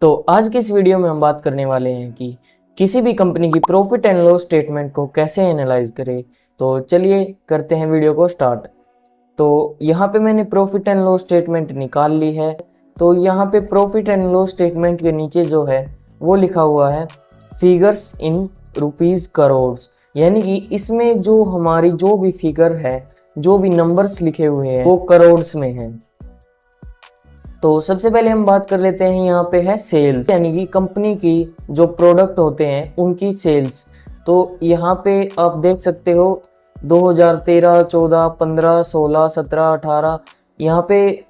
तो आज की इस वीडियो में हम बात करने वाले हैं कि किसी भी कंपनी की प्रॉफिट एंड लॉस स्टेटमेंट को कैसे एनालाइज करें। तो चलिए करते हैं वीडियो को स्टार्ट। तो यहाँ पे मैंने प्रॉफिट एंड लॉस स्टेटमेंट निकाल ली है। तो यहाँ पे प्रॉफिट एंड लॉस स्टेटमेंट के नीचे जो है वो लिखा हुआ है फिगर्स इन रुपीज़ करोड्स, यानी कि इसमें जो हमारी जो भी फिगर है, जो भी नंबर्स लिखे हुए हैं वो करोड्स में हैं। तो सबसे पहले हम बात कर लेते हैं, यहाँ पे है सेल्स, यानी कि कंपनी की जो प्रोडक्ट होते हैं उनकी सेल्स। तो यहाँ पे आप देख सकते हो 2013, 14, 15, 16, 17, 18, यहाँ पे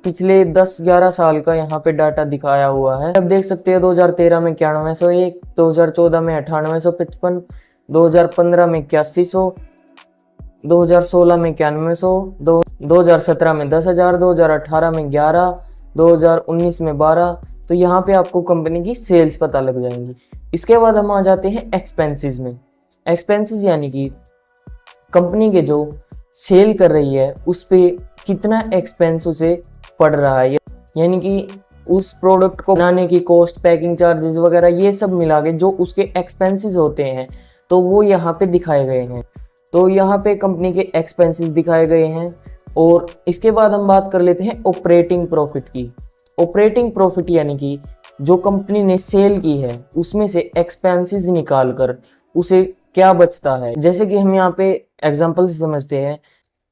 पिछले 10-11 साल का यहाँ पे डाटा दिखाया हुआ है। अब देख सकते हो 2013 में 9101, 2014 में 9855, 2015 में 8100, 2016 में 9100, 2017 में 10,000, 2018 में 11, 2019 में 12। तो यहाँ पे आपको कंपनी की सेल्स पता लग जाएंगी। इसके बाद हम आ जाते हैं एक्सपेंसेस में। एक्सपेंसेस यानी कि कंपनी के जो सेल कर रही है उस पे कितना एक्सपेंस उसे पड़ रहा है, यानी कि उस प्रोडक्ट को बनाने की कॉस्ट, पैकिंग चार्जेस वगैरह ये सब मिला के जो उसके एक्सपेंसेस होते हैं तो वो यहाँ पे दिखाए गए हैं। तो यहाँ पे कंपनी के एक्सपेंसेस दिखाए गए हैं। और इसके बाद हम बात कर लेते हैं ऑपरेटिंग प्रॉफिट की। ऑपरेटिंग प्रॉफिट यानी कि जो कंपनी ने सेल की है उसमें से एक्सपेंसेस निकाल कर उसे क्या बचता है। जैसे कि हम यहाँ पे एग्जांपल से समझते हैं,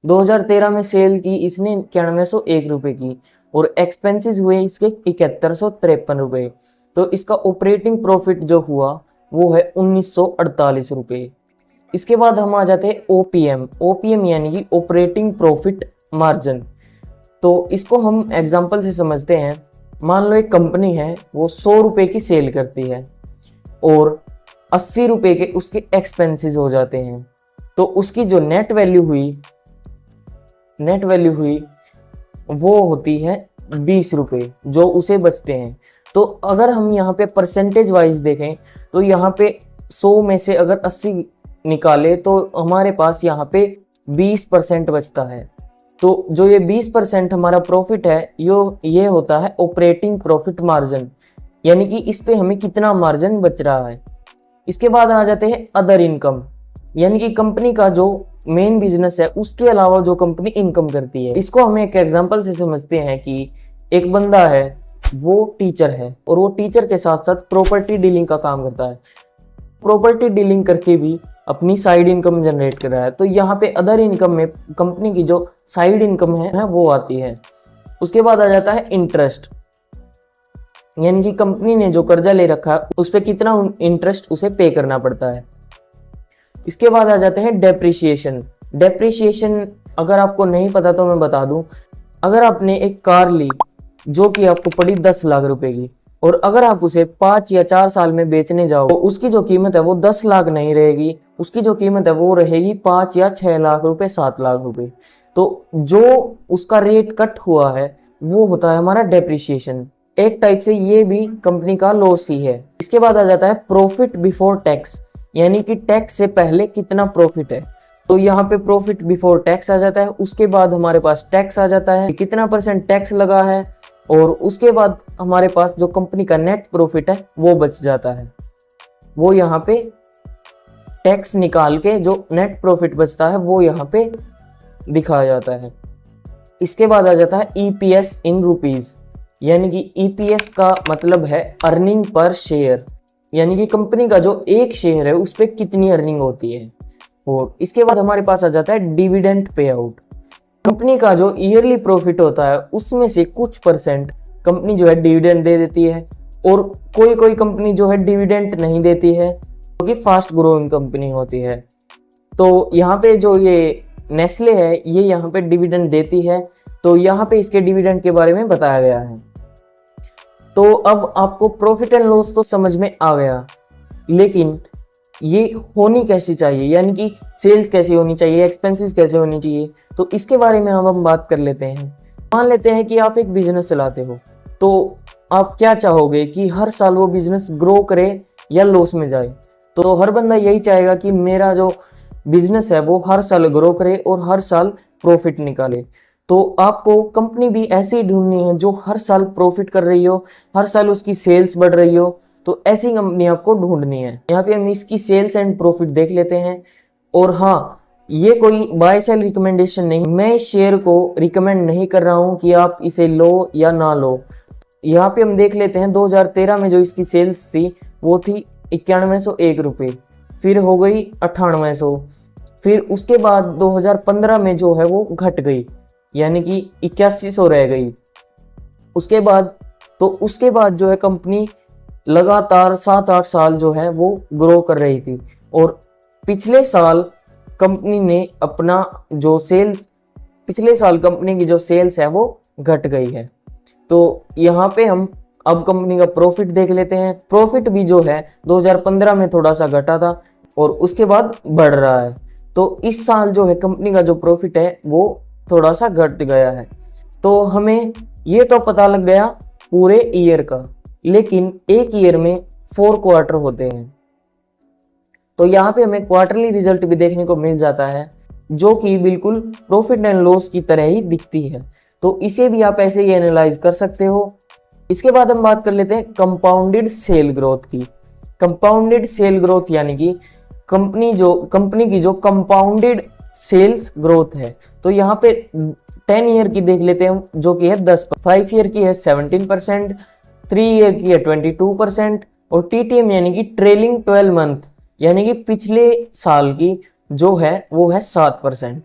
2013 में सेल की इसने 9101 रुपये की और एक्सपेंसेस हुए इसके 7153 रुपये। तो इसका ऑपरेटिंग प्रॉफिट जो हुआ वो है 1948 रुपये। इसके बाद हम आ जाते हैं ओपीएम। ओपीएम यानी कि ऑपरेटिंग प्रॉफिट मार्जिन। तो इसको हम एग्जांपल से समझते हैं। मान लो एक कंपनी है वो 100 रुपये की सेल करती है और 80 रुपये के उसके एक्सपेंसेस हो जाते हैं। तो उसकी जो नेट वैल्यू हुई वो होती है 20 रुपये जो उसे बचते हैं। तो अगर हम यहाँ पे परसेंटेज वाइज देखें तो यहाँ पे 100 में से अगर 80 निकाले तो हमारे पास यहाँ पे 20% बचता है। तो जो ये 20% हमारा प्रॉफिट है ये होता है ऑपरेटिंग प्रॉफिट मार्जिन, यानी कि इस पे हमें कितना मार्जिन बच रहा है। इसके बाद आ जाते हैं अदर इनकम, यानी कि कंपनी का जो मेन बिजनेस है उसके अलावा जो कंपनी इनकम करती है। इसको हम एक एग्जांपल से समझते हैं कि एक बंदा है वो टीचर है और वो टीचर के साथ साथ प्रॉपर्टी डीलिंग का काम करता है। प्रॉपर्टी डीलिंग करके भी अपनी साइड इनकम जनरेट कर रहा है। तो यहाँ पे अदर इनकम में कंपनी की जो साइड इनकम है वो आती है। उसके बाद आ जाता है इंटरेस्ट, यानी कि कंपनी ने जो कर्जा ले रखा है उस पर कितना इंटरेस्ट उसे पे करना पड़ता है। इसके बाद आ जाते हैं डेप्रिसिएशन। डेप्रिसिएशन अगर आपको नहीं पता तो मैं बता दूं, अगर आपने एक कार ली जो कि आपको पड़ी 10 लाख रुपए की और अगर आप उसे 5 या 4 साल में बेचने जाओ तो उसकी जो कीमत है वो 10 लाख नहीं रहेगी, उसकी जो कीमत है वो रहेगी 5 या 6 लाख रुपए, 7 लाख रुपए। तो जो उसका रेट कट हुआ है वो होता है हमारा डेप्रिसिएशन। एक टाइप से ये भी कंपनी का लॉस ही है। इसके बाद आ जाता है प्रॉफिट बिफोर टैक्स, यानी कि टैक्स से पहले कितना प्रॉफिट है। तो यहाँ पे प्रॉफिट बिफोर टैक्स आ जाता है। उसके बाद हमारे पास टैक्स आ जाता है, कितना % टैक्स लगा है, और उसके बाद हमारे पास जो कंपनी का नेट प्रॉफिट है वो बच जाता है। वो यहाँ पे टैक्स निकाल के जो नेट प्रॉफिट बचता है वो यहाँ पे दिखाया जाता है। इसके बाद आ जाता है ईपीएस इन रुपीज, यानी कि ईपीएस का मतलब है अर्निंग पर शेयर, यानी कि कंपनी का जो एक शेयर है उस पर कितनी अर्निंग होती है। और इसके बाद हमारे पास आ जाता है डिविडेंड पे आउट। कंपनी का जो ईयरली प्रॉफिट होता है उसमें से कुछ % कंपनी जो है डिविडेंड दे देती है और कोई कंपनी जो है डिविडेंड नहीं देती है क्योंकि फास्ट ग्रोइंग कंपनी होती है। तो यहाँ पे जो ये नेस्ले है ये यहाँ पे डिविडेंड देती है। तो यहाँ पे इसके डिविडेंड के बारे में बताया गया है। तो अब आपको प्रॉफिट एंड लॉस तो समझ में आ गया, लेकिन ये होनी कैसी चाहिए, यानी कि सेल्स कैसी होनी चाहिए, एक्सपेंसेस कैसे होनी चाहिए। तो इसके बारे में हम बात कर लेते हैं। मान लेते हैं कि आप एक बिजनेस चलाते हो, तो आप क्या चाहोगे कि हर साल वो बिजनेस ग्रो करे या लॉस में जाए। तो हर बंदा यही चाहेगा कि मेरा जो बिजनेस है वो हर साल ग्रो करे और हर साल प्रॉफिट निकाले। तो आपको कंपनी भी ऐसी ढूंढनी है जो हर साल प्रॉफिट कर रही हो, हर साल उसकी सेल्स बढ़ रही हो, तो ऐसी कंपनी आपको ढूंढनी है। यहाँ पे हम इसकी सेल्स एंड प्रॉफिट देख लेते हैं। और हाँ, ये कोई बाय सेल रिकमेंडेशन नहीं, मैं इस शेयर को रिकमेंड नहीं कर रहा हूँ कि आप इसे लो या ना लो। यहाँ पे हम देख लेते हैं 2013 में जो इसकी सेल्स थी वो थी 9101 रुपये, फिर हो गई 9800, फिर उसके बाद 2015 में जो है वो घट गई, यानी कि 8100 रह गई। उसके बाद जो है कंपनी लगातार 7-8 साल जो है वो ग्रो कर रही थी। और पिछले साल कंपनी ने अपना जो सेल्स, पिछले साल कंपनी की जो सेल्स है वो घट गई है। तो यहाँ पे हम अब कंपनी का प्रॉफिट देख लेते हैं। प्रॉफिट भी जो है 2015 में थोड़ा सा घटा था और उसके बाद बढ़ रहा है। तो इस साल जो है कंपनी का जो प्रॉफिट है वो थोड़ा सा घट गया है। तो हमें ये तो पता लग गया पूरे ईयर का, लेकिन एक ईयर में 4 क्वार्टर होते हैं। तो यहाँ पे हमें क्वार्टरली रिजल्ट भी देखने को मिल जाता है, जो कि बिल्कुल प्रॉफिट एंड लॉस की तरह ही दिखती है। तो इसे भी आप ऐसे ही एनालाइज कर सकते हो। इसके बाद हम बात कर लेते हैं कंपाउंडेड सेल ग्रोथ की। कंपाउंडेड सेल ग्रोथ यानी कि कंपनी की जो कंपाउंडेड सेल्स ग्रोथ है। तो यहाँ पे 10 ईयर की देख लेते हैं, जो कि है 10, 5 ईयर की है 17%, 3 ईयर की है 22% और TTM यानी कि ट्रेलिंग 12 मंथ यानी कि पिछले साल की जो है वो है 7%।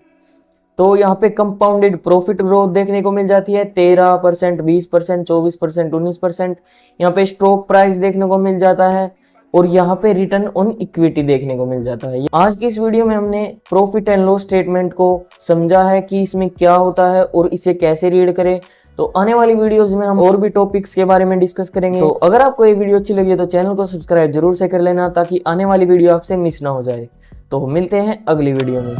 तो यहाँ पे कंपाउंडेड प्रॉफिट ग्रोथ देखने को मिल जाती है 13%, 20%, 24%, 19%। यहाँ पे स्टॉक प्राइस देखने को मिल जाता है और यहाँ पे रिटर्न ऑन इक्विटी देखने को मिल जाता है। आज की इस वीडियो में हमने प्रॉफिट एंड लॉस स्टेटमेंट को समझा है कि इसमें क्या होता है और इसे कैसे रीड करें। तो आने वाली वीडियोस में हम और भी टॉपिक्स के बारे में डिस्कस करेंगे। तो अगर आपको ये वीडियो अच्छी लगी तो चैनल को सब्सक्राइब जरूर से कर लेना, ताकि आने वाली वीडियो आपसे मिस ना हो जाए। तो मिलते हैं अगली वीडियो में।